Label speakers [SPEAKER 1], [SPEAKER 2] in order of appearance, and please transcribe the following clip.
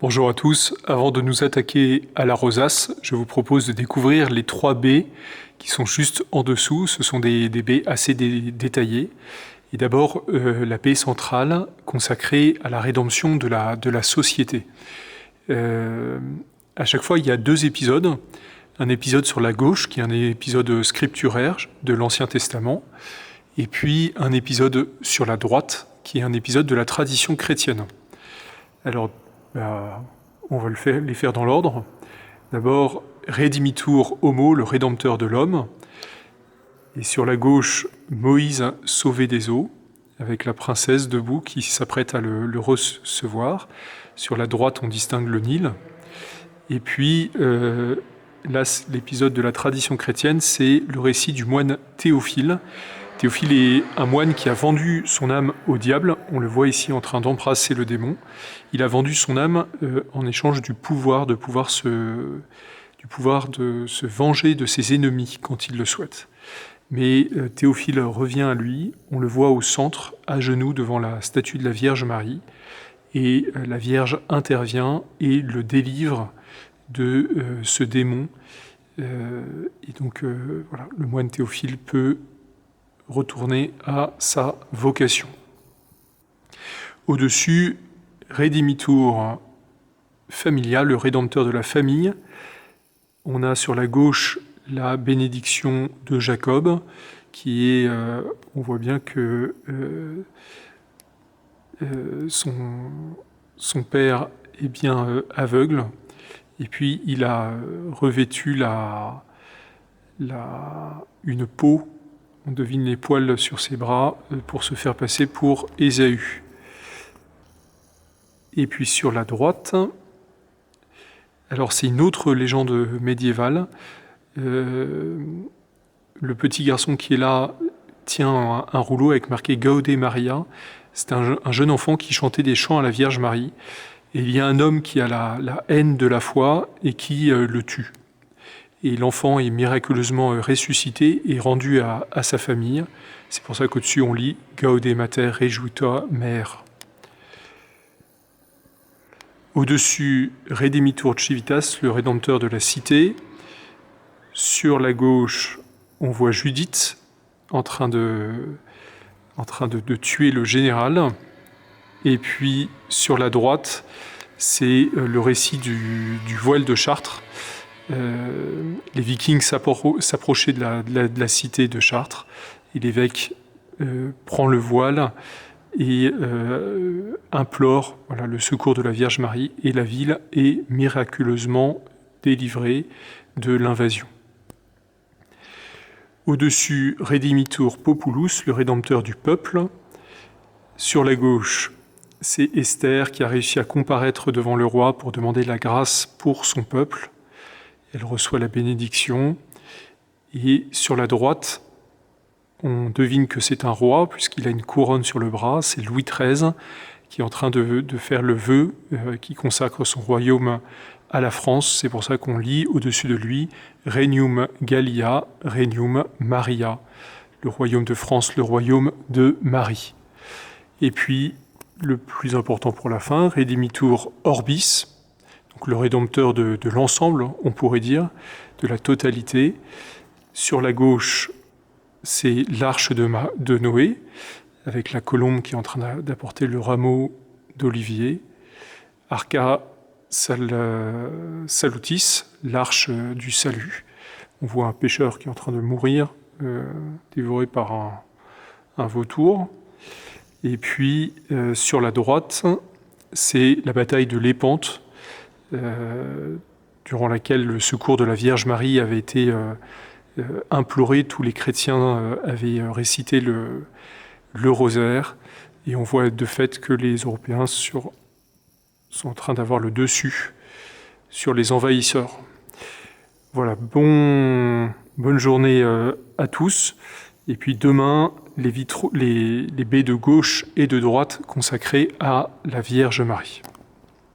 [SPEAKER 1] Bonjour à tous. Avant de nous attaquer à la rosace, je vous propose de découvrir les 3 baies qui sont juste en dessous. Ce sont des baies assez détaillées. Et d'abord, la baie centrale consacrée à la rédemption de la société. À chaque fois, il y a 2 épisodes. Un épisode sur la gauche, qui est un épisode scripturaire de l'Ancien Testament, et puis un épisode sur la droite, qui est un épisode de la tradition chrétienne. Alors, on va les faire dans l'ordre. D'abord, Redimitur Homo, le Rédempteur de l'homme. Et sur la gauche, Moïse sauvé des eaux, avec la princesse debout qui s'apprête à le recevoir. Sur la droite, on distingue le Nil. Et puis, là, l'épisode de la tradition chrétienne, c'est le récit du moine Théophile. Théophile est un moine qui a vendu son âme au diable. On le voit ici en train d'embrasser le démon. Il a vendu son âme en échange du pouvoir de se venger de ses ennemis quand il le souhaite. Mais Théophile revient à lui. On le voit au centre, à genoux devant la statue de la Vierge Marie. Et la Vierge intervient et le délivre de ce démon. Et donc, voilà, le moine Théophile peut retourner à sa vocation. Au-dessus, Redimitur Familia, le Rédempteur de la famille. On a sur la gauche la bénédiction de Jacob, qui est, on voit bien que son père est bien aveugle, et puis il a revêtu une peau. On devine les poils sur ses bras pour se faire passer pour Ésaü. Et puis sur la droite, alors c'est une autre légende médiévale. Le petit garçon qui est là tient un rouleau avec marqué Gaude Maria. C'est un jeune enfant qui chantait des chants à la Vierge Marie. Et il y a un homme qui a la haine de la foi et qui le tue. Et l'enfant est miraculeusement ressuscité et rendu à sa famille. C'est pour ça qu'au-dessus on lit « Gaude mater rejuita mère ». Au-dessus, Redimitur Civitas, le Rédempteur de la cité. Sur la gauche, on voit Judith en train de tuer le général. Et puis sur la droite, c'est le récit du voile de Chartres. Les Vikings s'approchaient de la cité de Chartres, et l'évêque prend le voile et implore le secours de la Vierge Marie, et la ville est miraculeusement délivrée de l'invasion. Au-dessus, Redimitur Populus, le Rédempteur du peuple. Sur la gauche, c'est Esther qui a réussi à comparaître devant le roi pour demander la grâce pour son peuple. Elle reçoit la bénédiction. Et sur la droite, on devine que c'est un roi, puisqu'il a une couronne sur le bras. C'est Louis XIII qui est en train de faire le vœu, qui consacre son royaume à la France. C'est pour ça qu'on lit au-dessus de lui « Regnum Gallia, Regnum Maria », le royaume de France, le royaume de Marie. Et puis, le plus important pour la fin, Redimitur Orbis, donc le rédempteur de l'ensemble, on pourrait dire, de la totalité. Sur la gauche, c'est l'arche de Noé, avec la colombe qui est en train d'apporter le rameau d'olivier. Arca Salutis, l'arche du salut. On voit un pêcheur qui est en train de mourir, dévoré par un vautour. Et puis, sur la droite, c'est la bataille de Lépante, durant laquelle le secours de la Vierge Marie avait été imploré. Tous les chrétiens avaient récité le rosaire. Et on voit de fait que les Européens sont en train d'avoir le dessus sur les envahisseurs. Voilà, bonne journée à tous. Et puis demain, les baies de gauche et de droite consacrées à la Vierge Marie.